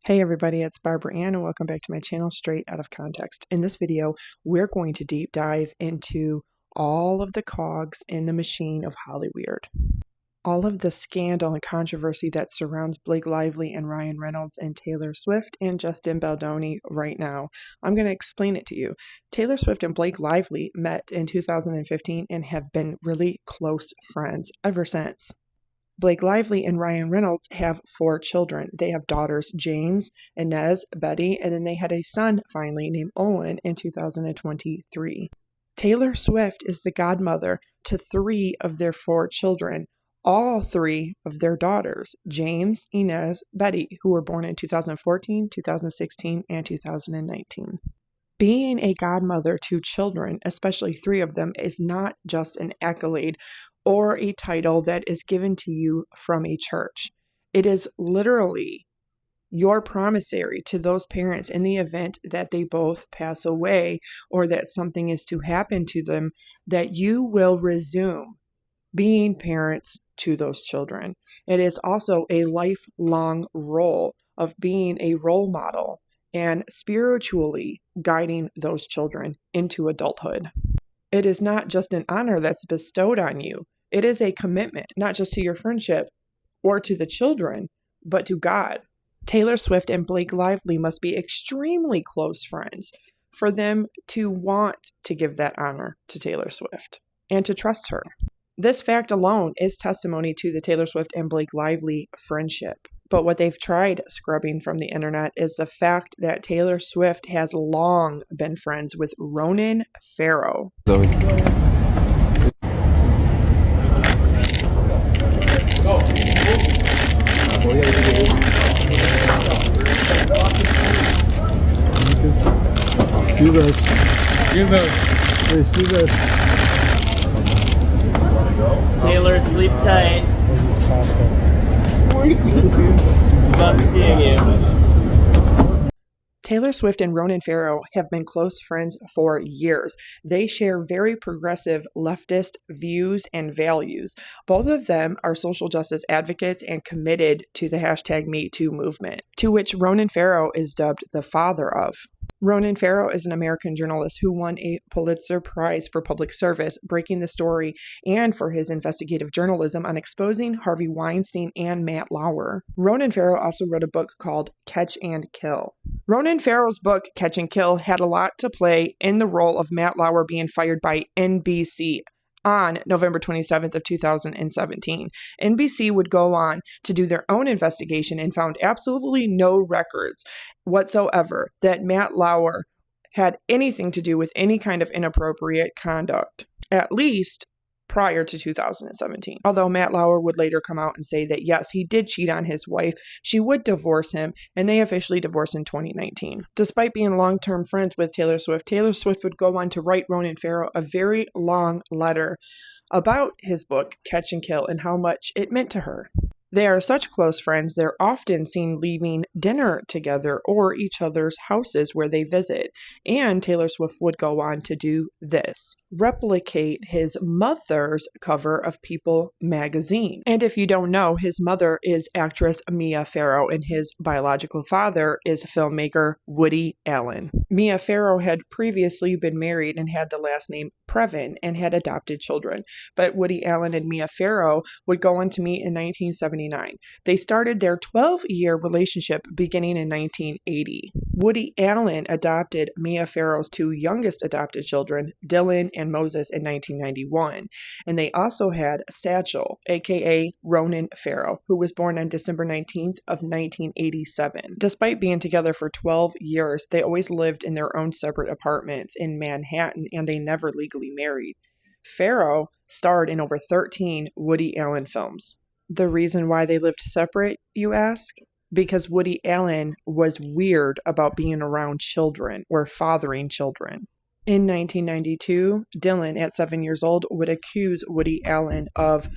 Hey everybody, it's Barbara Ann and welcome back to my channel Straight Out of Context. In this video, we're going to deep dive into all of the cogs in the machine of Hollyweird. All of the scandal and controversy that surrounds Blake Lively and Ryan Reynolds and Taylor Swift and Justin Baldoni right now. I'm going to explain it to you. Taylor Swift and Blake Lively met in 2015 and have been really close friends ever since. Blake Lively and Ryan Reynolds have 4 children. They have daughters James, Inez, Betty, and then they had a son finally named Owen in 2023. Taylor Swift is the godmother to 3 of their 4 children, all 3 of their daughters, James, Inez, Betty, who were born in 2014, 2016, and 2019. Being a godmother to children, especially 3 of them, is not just an accolade or a title that is given to you from a church. It is literally your promissory to those parents in the event that they both pass away or that something is to happen to them, that you will resume being parents to those children. It is also a lifelong role of being a role model and spiritually guiding those children into adulthood. It is not just an honor that's bestowed on you. It is a commitment, not just to your friendship or to the children, but to God. Taylor Swift and Blake Lively must be extremely close friends for them to want to give that honor to Taylor Swift and to trust her. This fact alone is testimony to the Taylor Swift and Blake Lively friendship. But what they've tried scrubbing from the internet is the fact that Taylor Swift has long been friends with Ronan Farrow. Excuse us. Taylor, sleep tight. This is awesome. Love seeing you. Taylor Swift and Ronan Farrow have been close friends for years. They share very progressive leftist views and values. Both of them are social justice advocates and committed to the #MeToo movement, to which Ronan Farrow is dubbed the father of. Ronan Farrow is an American journalist who won a Pulitzer Prize for public service, breaking the story, and for his investigative journalism on exposing Harvey Weinstein and Matt Lauer. Ronan Farrow also wrote a book called Catch and Kill. Ronan Farrow's book, Catch and Kill, had a lot to play in the role of Matt Lauer being fired by NBC on November 27th of 2017. NBC would go on to do their own investigation and found absolutely no records whatsoever that Matt Lauer had anything to do with any kind of inappropriate conduct, at least prior to 2017. Although Matt Lauer would later come out and say that yes, he did cheat on his wife, she would divorce him, and they officially divorced in 2019. Despite being long-term friends with Taylor Swift would go on to write Ronan Farrow a very long letter about his book, Catch and Kill, and how much it meant to her. They are such close friends, they're often seen leaving dinner together or each other's houses where they visit. And Taylor Swift would go on to do this: replicate his mother's cover of People magazine. And if you don't know, his mother is actress Mia Farrow, and his biological father is filmmaker Woody Allen. Mia Farrow had previously been married and had the last name Previn and had adopted children. But Woody Allen and Mia Farrow would go on to meet in 1979. They started their 12-year relationship beginning in 1980. Woody Allen adopted Mia Farrow's 2 youngest adopted children, Dylan and Moses, in 1991. And they also had Satchel, aka Ronan Farrow, who was born on December 19th of 1987. Despite being together for 12 years, they always lived in their own separate apartments in Manhattan, and they never legally married. Farrow starred in over 13 Woody Allen films. The reason why they lived separate, you ask? Because Woody Allen was weird about being around children or fathering children. In 1992, Dylan, at 7 years old, would accuse Woody Allen of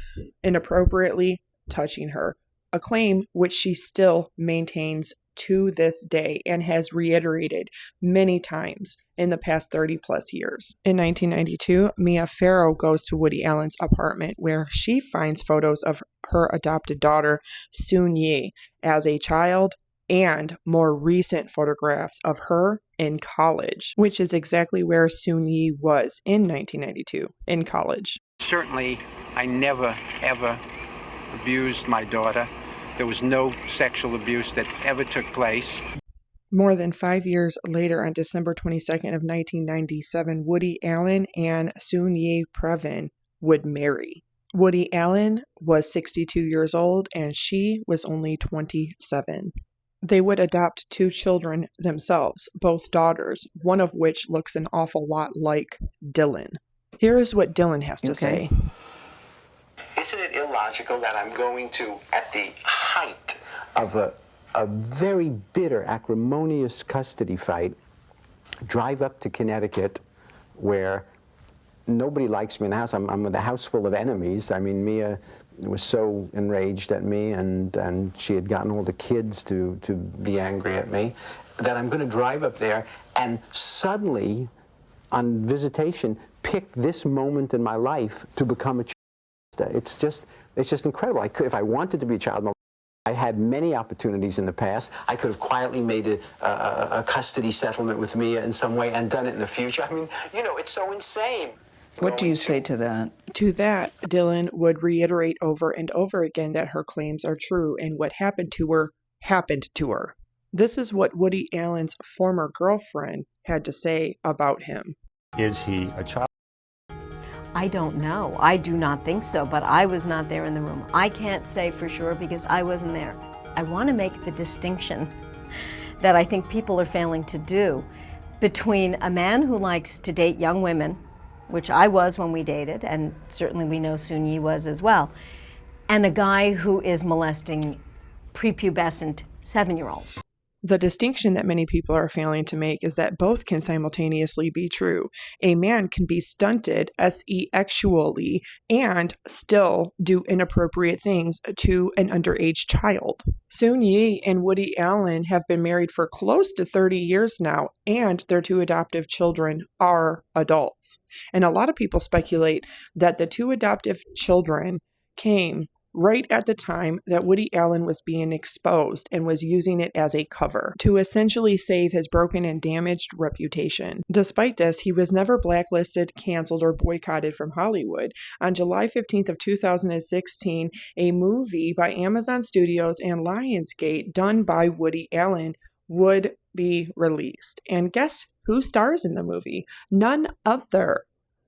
inappropriately touching her, a claim which she still maintains to this day and has reiterated many times in the past 30 plus years. In 1992, Mia Farrow goes to Woody Allen's apartment where she finds photos of her adopted daughter, Soon Yi, as a child and more recent photographs of her in college, which is exactly where Soon-Yi was in 1992, in college. Certainly, I never, ever abused my daughter. There was no sexual abuse that ever took place. More than 5 years later, on December 22nd of 1997, Woody Allen and Soon-Yi Previn would marry. Woody Allen was 62 years old and she was only 27. They would adopt 2 children themselves, both daughters, one of which looks an awful lot like Dylan. Here is what Dylan has to say. Isn't it illogical that I'm going to, at the height of a very bitter, acrimonious custody fight, drive up to Connecticut where nobody likes me in the house. I'm with a house full of enemies. I mean, Mia was so enraged at me, and she had gotten all the kids to be angry at me, that I'm going to drive up there and suddenly, on visitation, pick this moment in my life to become a child. It's just incredible. I could, if I wanted to be a child molester, I had many opportunities in the past. I could have quietly made a custody settlement with Mia in some way and done it in the future. I mean, you know, it's so insane. What do you say to that? To that, Dylan would reiterate over and over again that her claims are true and what happened to her happened to her. This is what Woody Allen's former girlfriend had to say about him. Is he a child? I don't know. I do not think so, but I was not there in the room. I can't say for sure because I wasn't there. I want to make the distinction that I think people are failing to do between a man who likes to date young women, which I was when we dated, and certainly we know Soon-Yi was as well, and a guy who is molesting prepubescent 7-year-olds. The distinction that many people are failing to make is that both can simultaneously be true. A man can be stunted sexually and still do inappropriate things to an underage child. Soon-Yi and Woody Allen have been married for close to 30 years now, and their 2 adoptive children are adults. And a lot of people speculate that the 2 adoptive children came right at the time that Woody Allen was being exposed and was using it as a cover to essentially save his broken and damaged reputation. Despite this, he was never blacklisted, canceled, or boycotted from Hollywood. On July 15th of 2016, a movie by Amazon Studios and Lionsgate done by Woody Allen would be released. And guess who stars in the movie? None other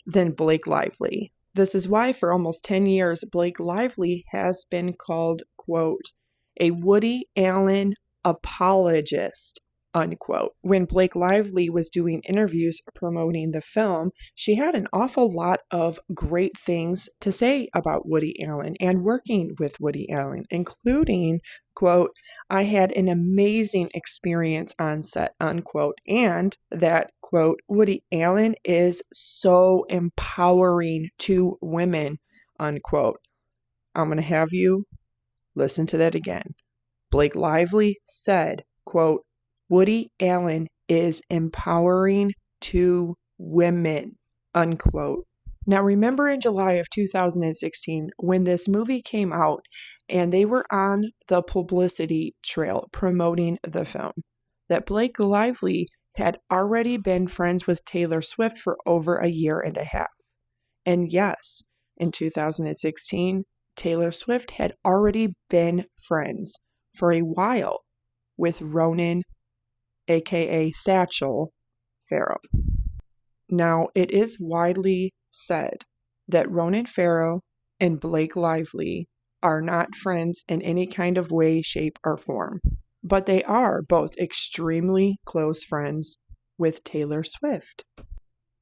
than Blake Lively. This is why for almost 10 years, Blake Lively has been called, quote, a Woody Allen apologist, unquote. When Blake Lively was doing interviews promoting the film, she had an awful lot of great things to say about Woody Allen and working with Woody Allen, including, quote, I had an amazing experience on set, unquote, and that, quote, Woody Allen is so empowering to women, unquote. I'm going to have you listen to that again. Blake Lively said, quote, Woody Allen is empowering to women, unquote. Now, remember in July of 2016, when this movie came out and they were on the publicity trail promoting the film, that Blake Lively had already been friends with Taylor Swift for over a year and a half. And yes, in 2016, Taylor Swift had already been friends for a while with Ronan, aka Satchel, Farrow. Now, it is widely said that Ronan Farrow and Blake Lively are not friends in any kind of way, shape, or form, but they are both extremely close friends with Taylor Swift.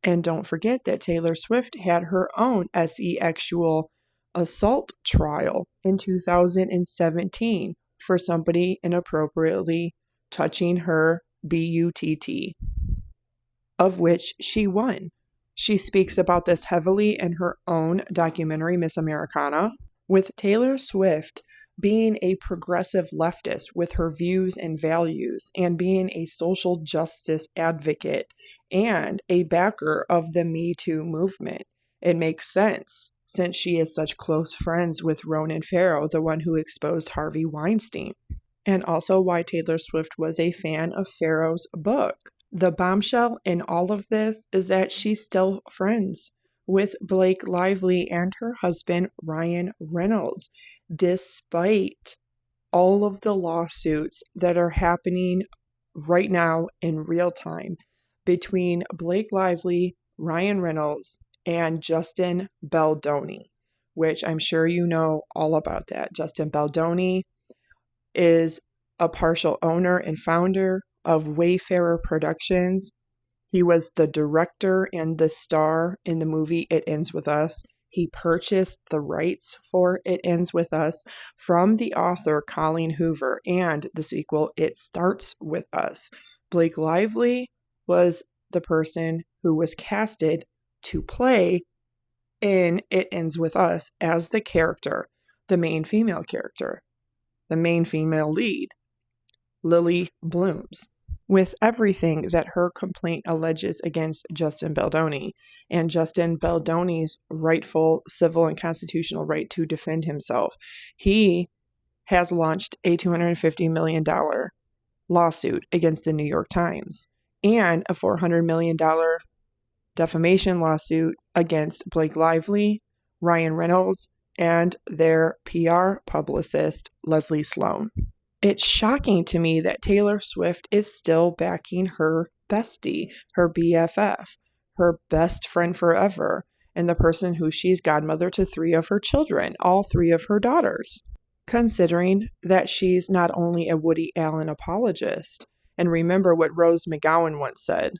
And don't forget that Taylor Swift had her own sexual assault trial in 2017 for somebody inappropriately touching her butt, of which she won. She speaks about this heavily in her own documentary, Miss Americana, with Taylor Swift being a progressive leftist with her views and values and being a social justice advocate and a backer of the Me Too movement. It makes sense since she is such close friends with Ronan Farrow, the one who exposed Harvey Weinstein. and also why Taylor Swift was a fan of Farrow's book. The bombshell in all of this is that she's still friends with Blake Lively and her husband, Ryan Reynolds, despite all of the lawsuits that are happening right now in real time between Blake Lively, Ryan Reynolds, and Justin Baldoni, which I'm sure you know all about that. Justin Baldoni is a partial owner and founder of Wayfarer Productions. He was the director and the star in the movie It Ends With Us. He purchased the rights for It Ends With Us from the author Colleen Hoover and the sequel It Starts With Us. Blake Lively was the person who was casted to play in It Ends With Us as the character, the main female character, the main female lead, Lily Blooms. With everything that her complaint alleges against Justin Baldoni and Justin Baldoni's rightful civil and constitutional right to defend himself, he has launched a $250 million lawsuit against the New York Times and a $400 million defamation lawsuit against Blake Lively, Ryan Reynolds, and their PR publicist, Leslie Sloan. It's shocking to me that Taylor Swift is still backing her bestie, her BFF, her best friend forever, and the person who she's godmother to 3 of her children, all 3 of her daughters. Considering that she's not only a Woody Allen apologist, and remember what Rose McGowan once said,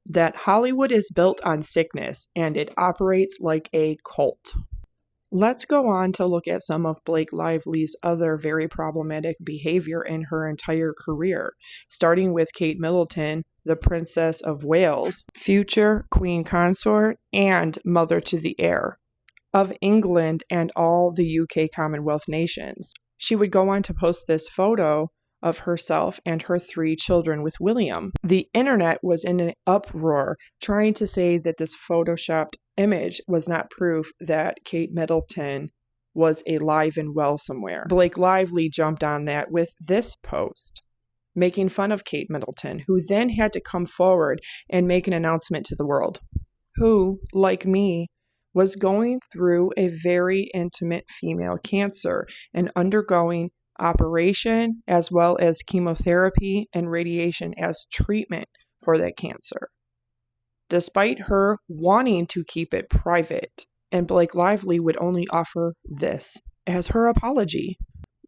that Hollywood is built on sickness and it operates like a cult. Let's go on to look at some of Blake Lively's other very problematic behavior in her entire career, starting with Kate Middleton, the Princess of Wales, future Queen Consort, and Mother to the Heir of England and all the UK Commonwealth nations. She would go on to post this photo of herself and her 3 children with William. The internet was in an uproar trying to say that this photoshopped image was not proof that Kate Middleton was alive and well somewhere. Blake Lively jumped on that with this post, making fun of Kate Middleton, who then had to come forward and make an announcement to the world, who, like me, was going through a very intimate female cancer and undergoing operation as well as chemotherapy and radiation as treatment for that cancer. Despite her wanting to keep it private, and Blake Lively would only offer this as her apology.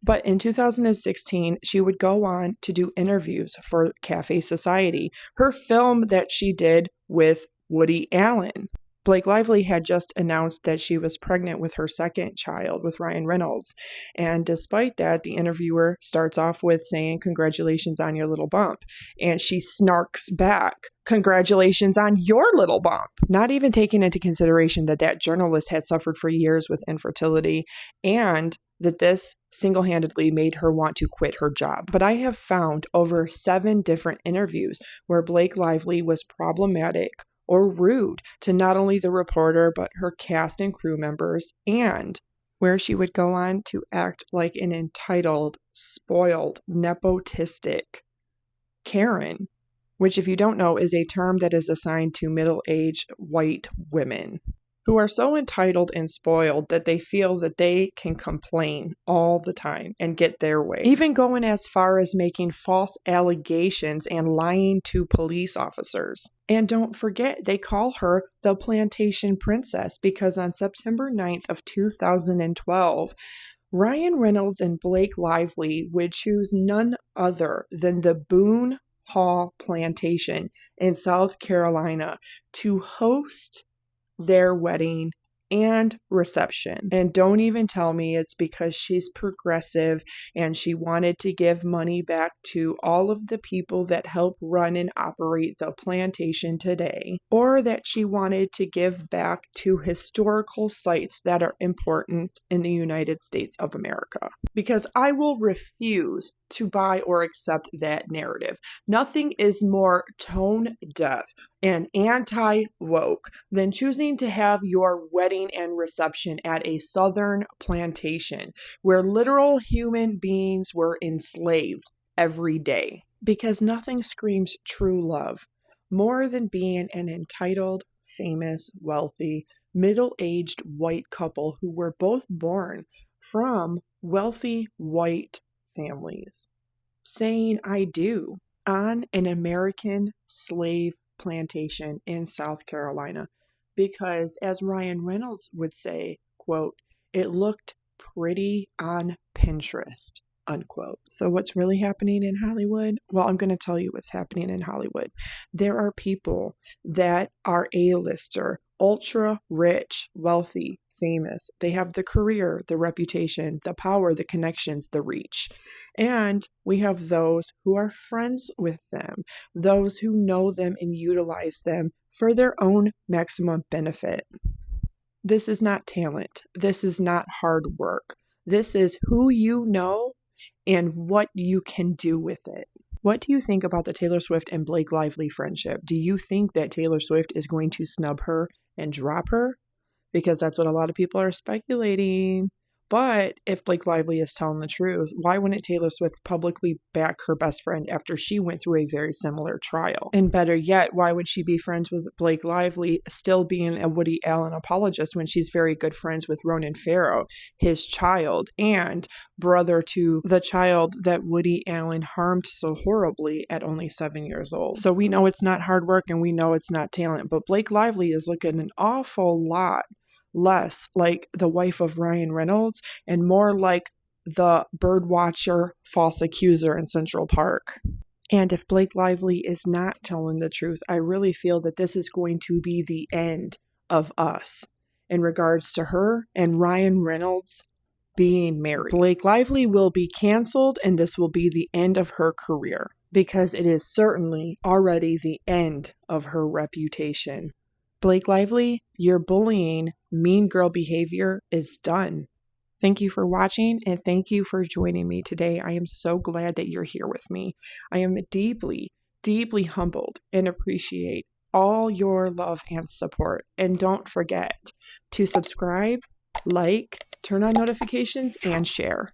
But in 2016, she would go on to do interviews for Cafe Society, her film that she did with Woody Allen. Blake Lively had just announced that she was pregnant with her 2nd child with Ryan Reynolds. And despite that, the interviewer starts off with saying, "Congratulations on your little bump." And she snarks back, "Congratulations on your little bump." Not even taking into consideration that that journalist had suffered for years with infertility and that this single-handedly made her want to quit her job. But I have found over 7 different interviews where Blake Lively was problematic or rude to not only the reporter, but her cast and crew members, and where she would go on to act like an entitled, spoiled, nepotistic Karen, which, if you don't know, is a term that is assigned to middle-aged white women who are so entitled and spoiled that they feel that they can complain all the time and get their way, even going as far as making false allegations and lying to police officers. And don't forget, they call her the Plantation Princess because on September 9th of 2012, Ryan Reynolds and Blake Lively would choose none other than the Boone Hall Plantation in South Carolina to host their wedding and reception. And don't even tell me it's because she's progressive and she wanted to give money back to all of the people that help run and operate the plantation today, or that she wanted to give back to historical sites that are important in the United States of America. Because I will refuse to buy or accept that narrative. Nothing is more tone deaf and anti-woke than choosing to have your wedding and reception at a southern plantation where literal human beings were enslaved every day. Because nothing screams true love more than being an entitled, famous, wealthy, middle-aged white couple who were both born from wealthy white families saying I do on an American slave plantation in South Carolina. Because as Ryan Reynolds would say, quote, it looked pretty on Pinterest, unquote. So what's really happening in Hollywood? Well, I'm going to tell you what's happening in Hollywood. There are people that are A-lister, ultra rich, wealthy, famous. They have the career, the reputation, the power, the connections, the reach. And we have those who are friends with them, those who know them and utilize them for their own maximum benefit. This is not talent. This is not hard work. This is who you know and what you can do with it. What do you think about the Taylor Swift and Blake Lively friendship? Do you think that Taylor Swift is going to snub her and drop her? Because that's what a lot of people are speculating. But if Blake Lively is telling the truth, why wouldn't Taylor Swift publicly back her best friend after she went through a very similar trial? And better yet, why would she be friends with Blake Lively, still being a Woody Allen apologist, when she's very good friends with Ronan Farrow, his child, and brother to the child that Woody Allen harmed so horribly at only 7 years old? So we know it's not hard work and we know it's not talent, but Blake Lively is looking an awful lot less like the wife of Ryan Reynolds and more like the birdwatcher false accuser in Central Park. And if Blake Lively is not telling the truth, I really feel that this is going to be the end of us in regards to her and Ryan Reynolds being married. Blake Lively will be canceled and this will be the end of her career, because it is certainly already the end of her reputation. Blake Lively, your bullying, mean girl behavior is done. Thank you for watching and thank you for joining me today. I am so glad that you're here with me. I am deeply, deeply humbled and appreciate all your love and support. And don't forget to subscribe, like, turn on notifications, and share.